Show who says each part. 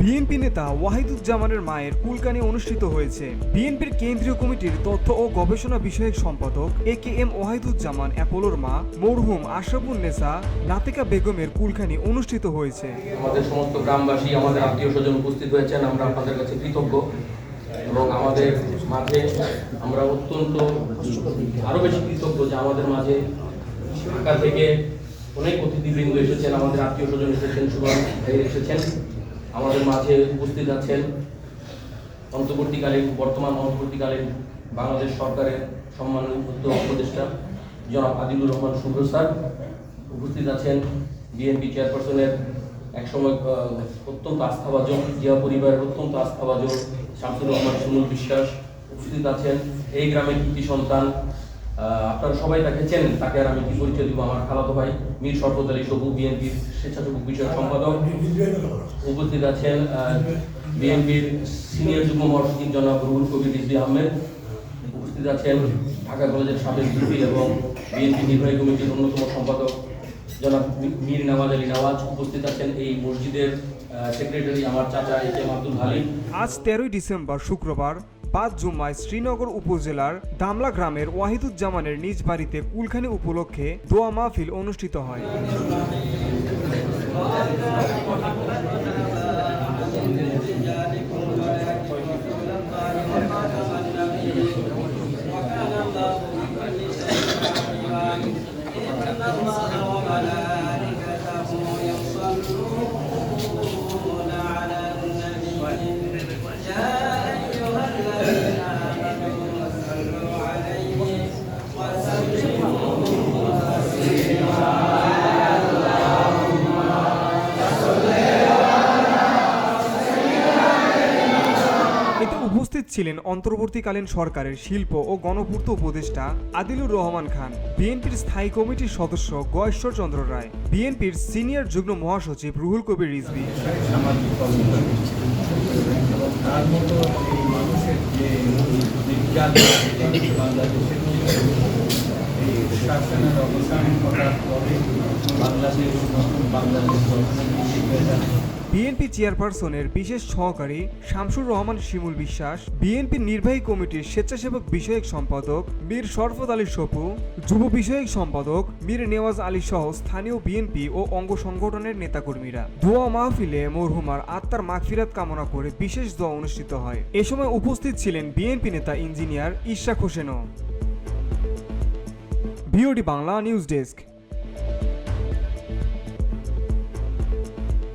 Speaker 1: BNP নেতা ওয়াহিদুজ্জামানের মায়ের কুলকানি অনুষ্ঠিত হয়েছে। বিএনপির কেন্দ্রীয় কমিটির তথ্য ও গবেষণা বিষয়ক সম্পাদক একেএম ওয়াহিদুজ্জামান অ্যাপোলোর মা মরহুম আশরাফুন্নেসা নাতিকা বেগমের কুলখানি অনুষ্ঠিত হয়েছে।
Speaker 2: আমাদের সমস্ত গ্রামবাসী, আমাদের আত্মীয় স্বজন উপস্থিত হয়েছেন, আমরা আপনাদের কাছে কৃতজ্ঞ এবং আমাদের মাঝে আমরা অত্যন্ত আরো বেশি কৃতজ্ঞ যে আমাদের মাঝে ঢাকা থেকে অনেক অতিথিবৃন্দ এসেছেন, আমাদের আত্মীয় স্বজন এসেছেন, সুমন ভাই এসেছেন, আমাদের মাঝে উপস্থিত আছেন বর্তমান অন্তর্বর্তীকালীন বাংলাদেশ সরকারের সম্মানিত উপদেষ্টা জনাব আদিলুর রহমান শুভ্র স্যার, উপস্থিত আছেন বিএনপি চেয়ারপারসনের একসময় অত্যন্ত আস্থাভাজন, জিয়া পরিবারের অত্যন্ত আস্থাভাজন শামসুর রহমান সুমুল বিশ্বাস, উপস্থিত আছেন এই গ্রামের কৃতি সন্তান, আপনারা সবাই তাকে চেনেন, তাকে আর আমি কি পরিচয় দিব, আমার খালাতো ভাই মীর শরফত আলী সবু, বিএনপির স্বেচ্ছাসেবক বিষয়ক সম্পাদক। উপস্থিত আছেন বিএনপির সিনিয়র যুগ্ম মহাসচিব জনাব রুহুল কবির রিজভী আহমেদ। উপস্থিত আছেন ঢাকা কলেজের সাবেক ভিপি এবং বিএনপি নির্বাহী কমিটির অন্যতম সম্পাদক জনাব মীর নওয়াজ আলী নওয়াজ। উপস্থিত আছেন এই মসজিদের সেক্রেটারি আমার চাচা একেএম আব্দুল হালিম।
Speaker 1: আজ 13 ডিসেম্বর শুক্রবার 5 জুম্মায় শ্রীনগর উপজেলার দামলা গ্রামের ওয়াহিদুজ্জামানের নিজ বাড়িতে কুলখানি উপলক্ষে দোয়া মাহফিল অনুষ্ঠিত হয়। এতে উপস্থিত ছিলেন অন্তর্বর্তীকালীন সরকারের শিল্প ও গণপূর্ত উপদেষ্টা আদিলুর রহমান খান, বিএনপির স্থায়ী কমিটির সদস্য গয়েশ্বর চন্দ্র রায়, বিএনপির সিনিয়র যুগ্ম মহাসচিব রুহুল কবির রিজভী। বিএনপি চেয়ারপারসনের বিশেষ সহকারী শামসুর রহমান শিমুল বিশ্বাস, বিএনপির নির্বাহী কমিটির স্বেচ্ছাসেবক বিষয়ক সম্পাদক মীর শরফত আলী সপু, যুব বিষয়ক সম্পাদক মীর নেওয়াজ আলী সহ স্থানীয় বিএনপি ও অঙ্গ সংগঠনের নেতাকর্মীরা দোয়া মাহফিলে মরহুমার আত্মার মাগফিরাত কামনা করে বিশেষ দোয়া অনুষ্ঠিত হয়। এ সময় উপস্থিত ছিলেন বিএনপি নেতা ইঞ্জিনিয়ার ইশরাক হোসেনও। VOD Bangla news desk.